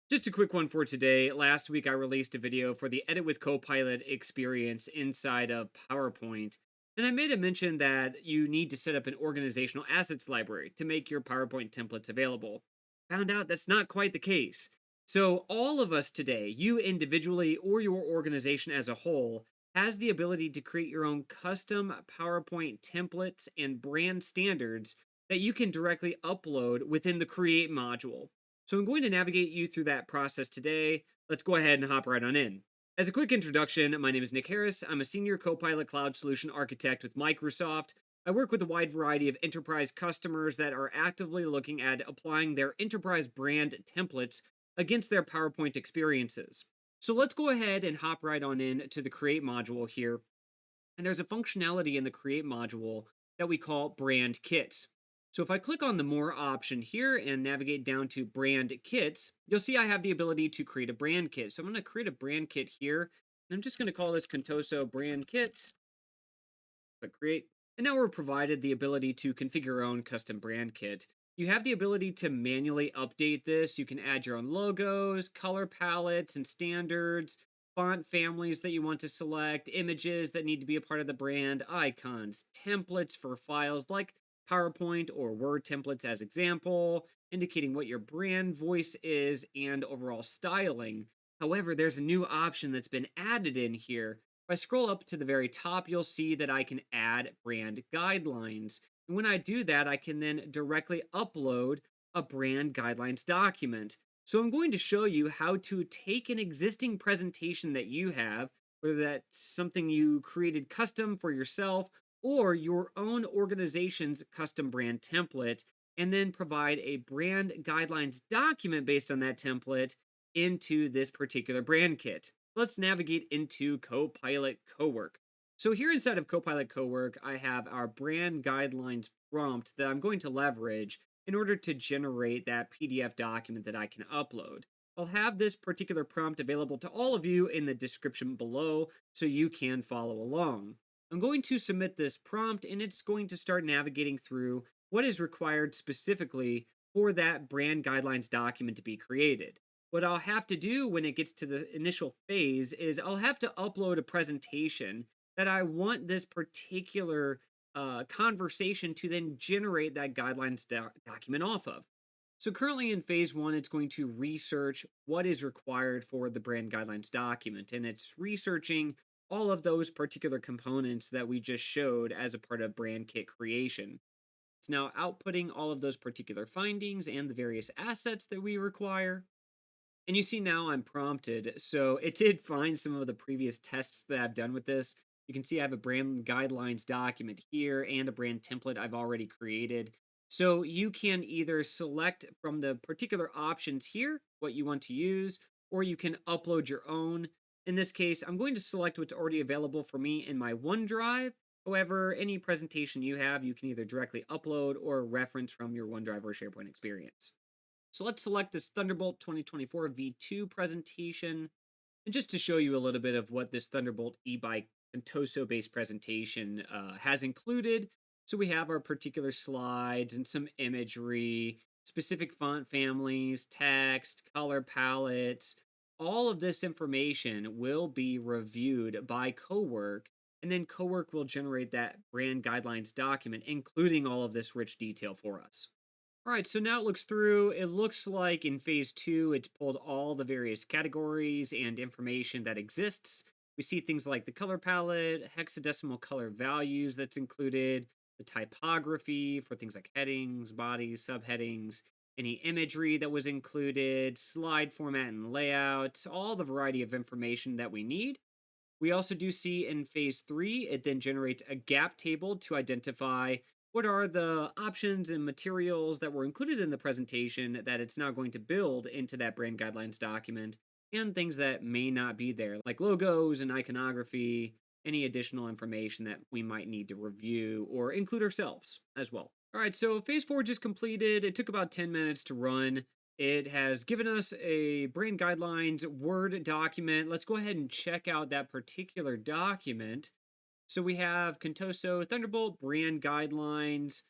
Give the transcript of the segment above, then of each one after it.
Just a quick one for today. Last week, I released a video for the Edit with Copilot experience inside of PowerPoint. And I made a mention that you need to set up an organizational assets library to make your PowerPoint templates available. Found out that's not quite the case. So, all of us today, you individually or your organization as a whole, has the ability to create your own custom PowerPoint templates and brand standards that you can directly upload within the Create module. So I'm going to navigate you through that process today. Let's go ahead and hop right on in. As a quick introduction, my name is Nick Harris. I'm a senior Copilot cloud solution architect with Microsoft. I work with a wide variety of enterprise customers that are actively looking at applying their enterprise brand templates against their PowerPoint experiences. So let's go ahead and hop right on in to the Create module here. And there's a functionality in the Create module that we call Brand Kits. So if I click on the More option here and navigate down to Brand Kits, you'll see I have the ability to create a brand kit. So I'm going to create a brand kit here. And I'm just going to call this Contoso Brand Kit. Click Create. And now we're provided the ability to configure our own custom brand kit. You have the ability to manually update this. You can add your own logos, color palettes, and standards, font families that you want to select, images that need to be a part of the brand, icons, templates for files like PowerPoint or Word templates as example, indicating what your brand voice is and overall styling. However, there's a new option that's been added in here. If I scroll up to the very top, you'll see that I can add brand guidelines. And when I do that, I can then directly upload a brand guidelines document. So I'm going to show you how to take an existing presentation that you have, whether that's something you created custom for yourself or your own organization's custom brand template, and then provide a brand guidelines document based on that template into this particular brand kit. Let's navigate into Copilot Cowork. So here inside of Copilot Cowork, I have our brand guidelines prompt that I'm going to leverage in order to generate that PDF document that I can upload. I'll have this particular prompt available to all of you in the description below so you can follow along. I'm going to submit this prompt and it's going to start navigating through what is required specifically for that brand guidelines document to be created. What I'll have to do when it gets to the initial phase is I'll have to upload a presentation that I want this particular conversation to then generate that guidelines document off of. So currently in phase one, it's going to research what is required for the brand guidelines document, and it's researching all of those particular components that we just showed as a part of brand kit creation. It's now outputting all of those particular findings and the various assets that we require. And you see now I'm prompted. So it did find some of the previous tests that I've done with this. You can see I have a brand guidelines document here and a brand template I've already created. So you can either select from the particular options here what you want to use, or you can upload your own. In this case, I'm going to select what's already available for me in my OneDrive. However, any presentation you have, you can either directly upload or reference from your OneDrive or SharePoint experience. So let's select this Thunderbolt 2024 V2 presentation. And just to show you a little bit of what this Thunderbolt e-bike Contoso based presentation has included. So we have our particular slides and some imagery, specific font families, text, color palettes. All of this information will be reviewed by Cowork, and then Cowork will generate that brand guidelines document, including all of this rich detail for us. All right, so now it looks through. It looks like in phase two, it's pulled all the various categories and information that exists. We see things like the color palette, hexadecimal color values that's included, the typography for things like headings, bodies, subheadings, any imagery that was included, slide format and layout, all the variety of information that we need. We also do see in phase three, it then generates a gap table to identify what are the options and materials that were included in the presentation that it's now going to build into that brand guidelines document, and things that may not be there, like logos and iconography, any additional information that we might need to review or include ourselves as well. All right, so phase four just completed. It took about 10 minutes to run. It has given us a brand guidelines Word document. Let's go ahead and check out that particular document. So we have Contoso Thunderbolt brand guidelines,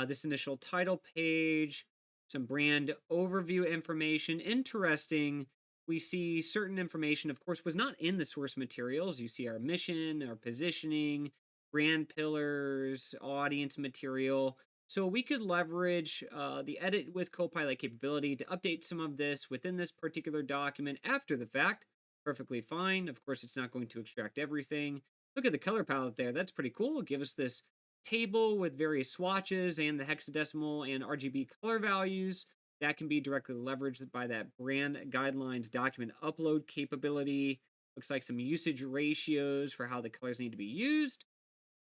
this initial title page. Some brand overview information. Interesting. We see certain information, of course, was not in the source materials. You see our mission, our positioning, brand pillars, audience material. So we could leverage the edit with Copilot capability to update some of this within this particular document after the fact. Perfectly fine. Of course, it's not going to extract everything. Look at the color palette there. That's pretty cool. Give us this table with various swatches and the hexadecimal and RGB color values that can be directly leveraged by that brand guidelines document upload capability. Looks like some usage ratios for how the colors need to be used,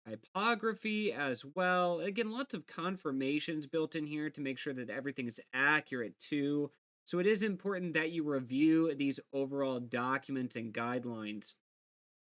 typography as well. Again, lots of confirmations built in here to make sure that everything is accurate too. So it is important that you review these overall documents and guidelines.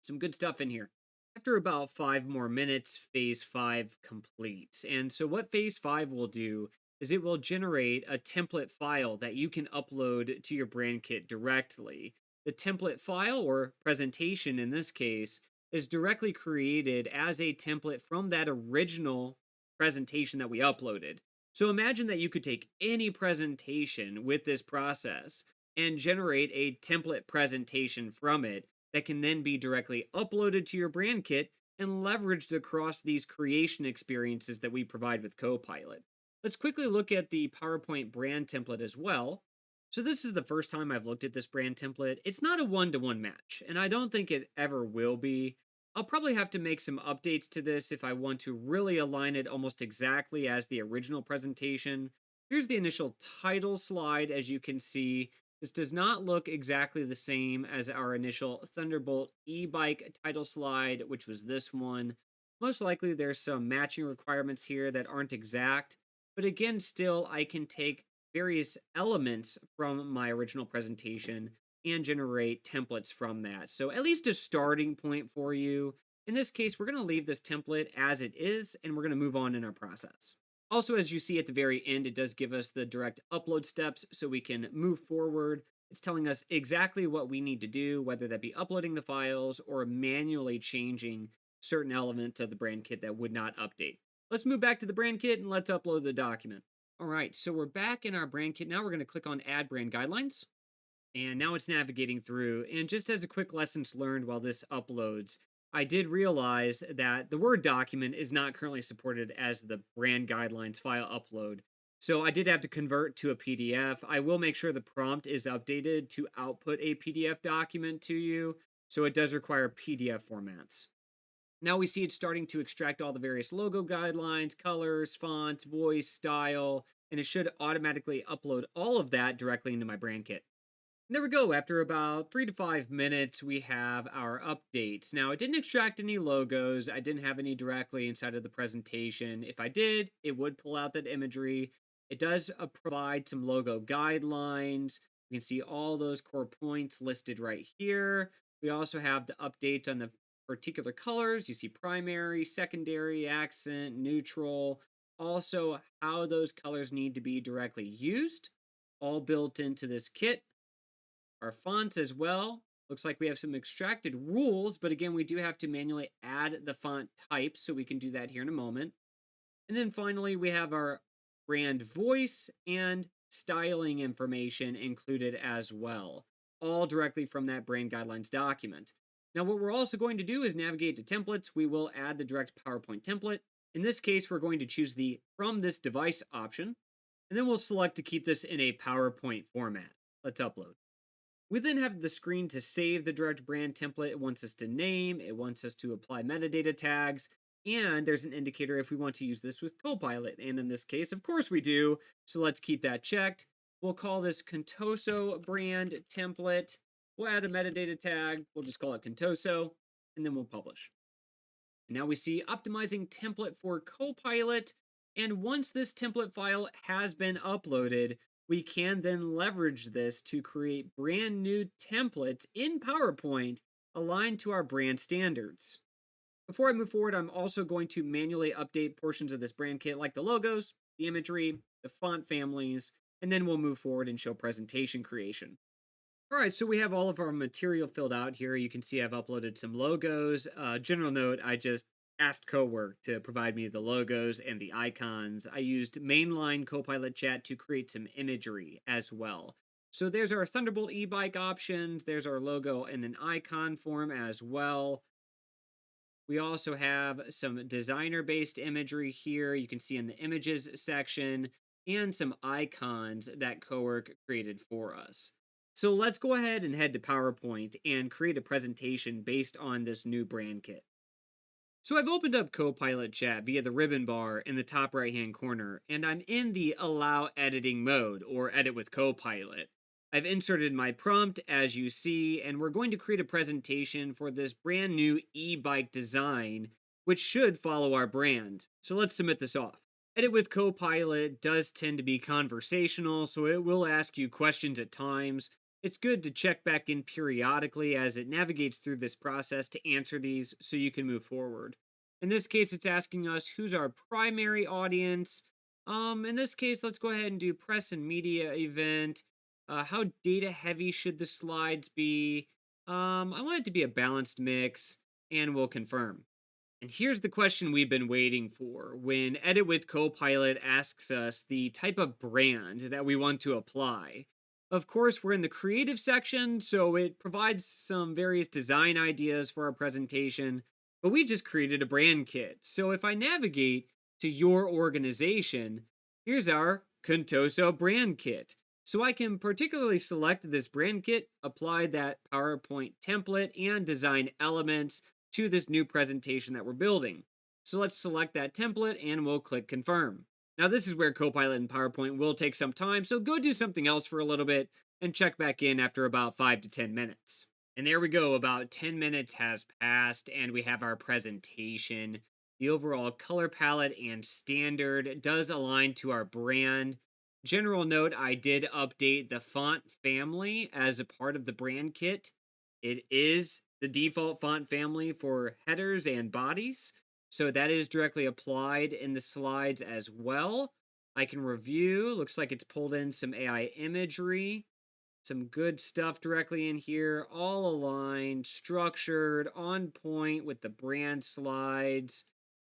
Some good stuff in here. After about 5 more minutes, phase 5 completes. And so, what phase 5 will do is it will generate a template file that you can upload to your brand kit directly. The template file, or presentation in this case, is directly created as a template from that original presentation that we uploaded. So, imagine that you could take any presentation with this process and generate a template presentation from it that can then be directly uploaded to your brand kit and leveraged across these creation experiences that we provide with Copilot. Let's quickly look at the PowerPoint brand template as well. So, this is the first time I've looked at this brand template. It's not a one-to-one match, and I don't think it ever will be. I'll probably have to make some updates to this if I want to really align it almost exactly as the original presentation. Here's the initial title slide, as you can see. This does not look exactly the same as our initial Thunderbolt e-bike title slide, which was this one. Most likely there's some matching requirements here that aren't exact, but again, still I can take various elements from my original presentation and generate templates from that. So at least a starting point for you. In this case, we're going to leave this template as it is, and we're going to move on in our process. Also, as you see at the very end, it does give us the direct upload steps so we can move forward. It's telling us exactly what we need to do, whether that be uploading the files or manually changing certain elements of the brand kit that would not update. Let's move back to the brand kit and let's upload the document. All right, so we're back in our brand kit. Now we're going to click on Add Brand Guidelines. And now it's navigating through. And just as a quick lessons learned while this uploads, I did realize that the Word document is not currently supported as the brand guidelines file upload. So I did have to convert to a PDF. I will make sure the prompt is updated to output a PDF document to you. So it does require PDF formats. Now we see it's starting to extract all the various logo guidelines, colors, fonts, voice, style, and it should automatically upload all of that directly into my brand kit. There we go. After about 3 to 5 minutes, we have our updates. Now, it didn't extract any logos. I didn't have any directly inside of the presentation. If I did, it would pull out that imagery. It does provide some logo guidelines. You can see all those core points listed right here. We also have the updates on the particular colors. You see primary, secondary, accent, neutral. Also, how those colors need to be directly used, all built into this kit. Our fonts as well. Looks like we have some extracted rules, but again, we do have to manually add the font type, so we can do that here in a moment. And then finally, we have our brand voice and styling information included as well, all directly from that brand guidelines document. Now, what we're also going to do is navigate to templates. We will add the direct PowerPoint template. In this case, we're going to choose the From This Device option, and then we'll select to keep this in a PowerPoint format. Let's upload. We then have the screen to save the direct brand template. It wants us to name, it wants us to apply metadata tags, and there's an indicator if we want to use this with Copilot. And in this case, of course we do. So let's keep that checked. We'll call this Contoso brand template. We'll add a metadata tag. We'll just call it Contoso, and then we'll publish. And now we see optimizing template for Copilot. And once this template file has been uploaded, we can then leverage this to create brand new templates in PowerPoint aligned to our brand standards. Before I move forward, I'm also going to manually update portions of this brand kit like the logos, the imagery, the font families, and then we'll move forward and show presentation creation. All right, so we have all of our material filled out here. You can see I've uploaded some logos. General note, I just asked Cowork to provide me the logos and the icons. I used mainline Copilot chat to create some imagery as well. So there's our Thunderbolt e-bike options. There's our logo in an icon form as well. We also have some designer based imagery here. You can see in the images section and some icons that Cowork created for us. So let's go ahead and head to PowerPoint and create a presentation based on this new brand kit. So I've opened up Copilot Chat via the ribbon bar in the top right hand corner, and I'm in the Allow Editing mode, or Edit with Copilot. I've inserted my prompt as you see, and we're going to create a presentation for this brand new e-bike design, which should follow our brand. So let's submit this off. Edit with Copilot does tend to be conversational, so it will ask you questions at times. It's good to check back in periodically as it navigates through this process to answer these so you can move forward. In this case, it's asking us who's our primary audience. In this case, let's go ahead and do press and media event. How data heavy should the slides be? I want it to be a balanced mix, and we'll confirm. And here's the question we've been waiting for when Edit with Copilot asks us the type of brand that we want to apply. Of course, we're in the creative section, so it provides some various design ideas for our presentation, but we just created a brand kit. So if I navigate to your organization, here's our Contoso brand kit. So I can particularly select this brand kit, apply that PowerPoint template, and design elements to this new presentation that we're building. So let's select that template and we'll click confirm. Now this is where Copilot and PowerPoint will take some time, so go do something else for a little bit and check back in after about 5 to 10 minutes. And there we go, about 10 minutes has passed and we have our presentation. The overall color palette and standard does align to our brand. General note, I did update the font family as a part of the brand kit. It is the default font family for headers and bodies, so that is directly applied in the slides as well. I can review, looks like it's pulled in some AI imagery, some good stuff directly in here, all aligned, structured, on point with the brand slides.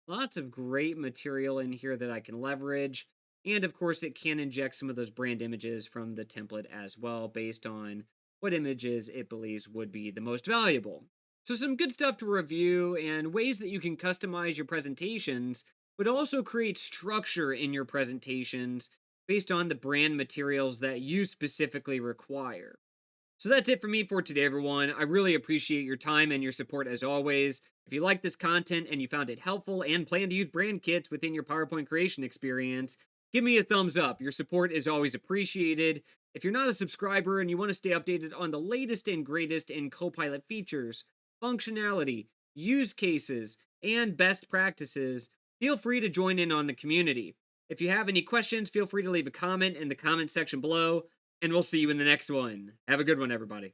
Lots of great material in here that I can leverage. And of course, it can inject some of those brand images from the template as well, based on what images it believes would be the most valuable. So, some good stuff to review and ways that you can customize your presentations, but also create structure in your presentations based on the brand materials that you specifically require. So that's it for me for today, everyone. I really appreciate your time and your support as always. If you like this content and you found it helpful and plan to use brand kits within your PowerPoint creation experience, give me a thumbs up. Your support is always appreciated. If you're not a subscriber and you want to stay updated on the latest and greatest in Copilot features, functionality, use cases, and best practices, feel free to join in on the community. If you have any questions, feel free to leave a comment in the comment section below, and we'll see you in the next one. Have a good one, everybody.